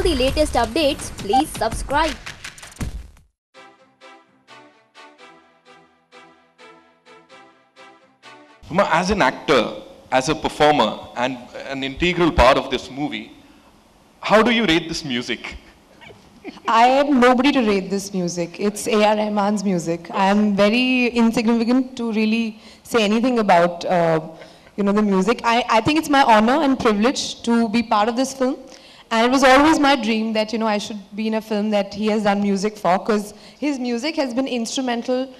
the latest updates, please subscribe. Uma, as an actor, as a performer, and an integral part of this movie, how do you rate this music? I am nobody to rate this music. It's A.R. Rahman's music. I am very insignificant to really say anything about, the music. I think it's my honor and privilege to be part of this film. And it was always my dream that, I should be in a film that he has done music for, because his music has been instrumental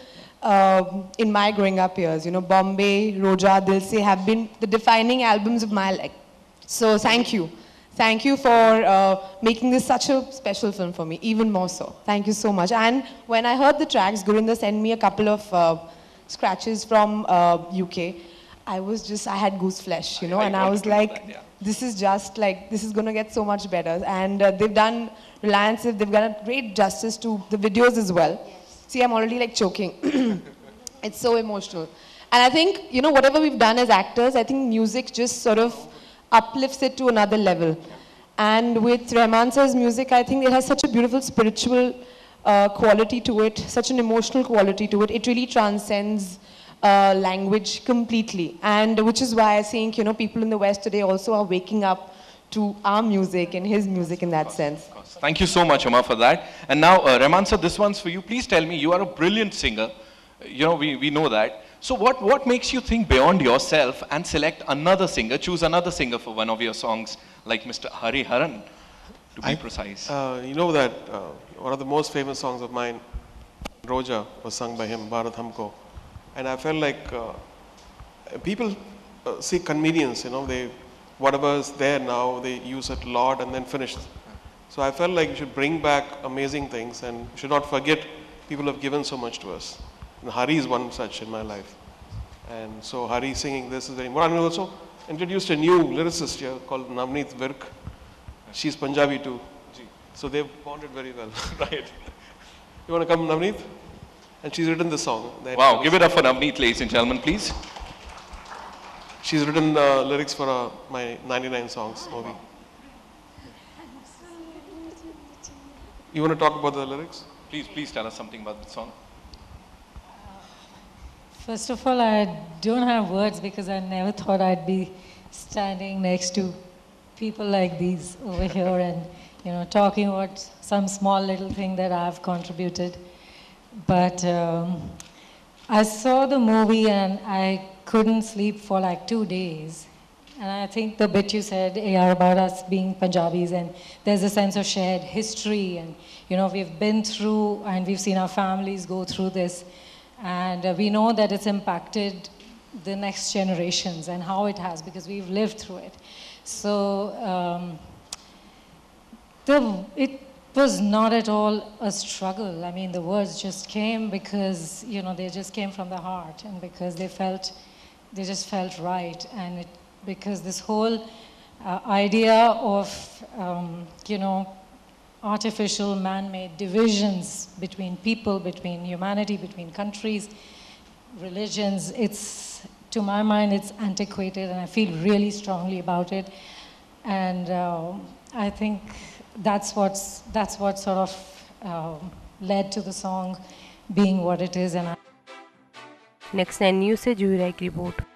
in my growing up years. Bombay, Roja, Dil Se have been the defining albums of my life. So thank you. Thank you for making this such a special film for me, even more so. Thank you so much. And when I heard the tracks, Gurinder sent me a couple of scratches from UK. I had goose flesh, and I was like, this is going to get so much better. And they've done, Reliance, they've done a great justice to the videos as well. Yes. See, I'm already choking. It's so emotional. And I think, whatever we've done as actors, I think music just sort of uplifts it to another level. And with Rahman sir's music, I think it has such a beautiful spiritual quality to it, such an emotional quality to it. It really transcends language completely. And which is why I think, people in the West today also are waking up to our music and his music in that sense. Thank you so much, Uma, for that. And now, Rahman sir, this one's for you. Please tell me, you are a brilliant singer. We know that. So what makes you think beyond yourself and select another singer, choose another singer for one of your songs, like Mr. Hari Haran, to be precise? You know that one of the most famous songs of mine, Roja, was sung by him, Bharat Humko. And I felt like people see convenience, whatever is there now, they use it a lot and then finish. So I felt like you should bring back amazing things and should not forget people have given so much to us. And Hari is one such in my life. And so Hari singing this is very important. And we also introduced a new lyricist here called Navneet Virk. She's Punjabi too. So they've bonded very well. Right. You want to come, Navneet? And she's written this song. Wow, give it up for Navneet, ladies and gentlemen, please. She's written lyrics for my 99 Songs movie. You want to talk about the lyrics? Please tell us something about the song. First of all, I don't have words because I never thought I'd be standing next to people like these over here and, talking about some small little thing that I've contributed. But I saw the movie and I couldn't sleep for like 2 days. And I think the bit you said, AR, about us being Punjabis, and there's a sense of shared history, and, we've been through and we've seen our families go through this. And we know that it's impacted the next generations and how it has, because we've lived through it. So it was not at all a struggle. I mean, the words just came because, they just came from the heart, and because they just felt right. And because this whole idea of, artificial man-made divisions between people, between humanity, between countries, religions, to my mind, it's antiquated, and I feel really strongly about it. And I think that's what sort of led to the song being what it is. And Next 9 News से जुही राय की report.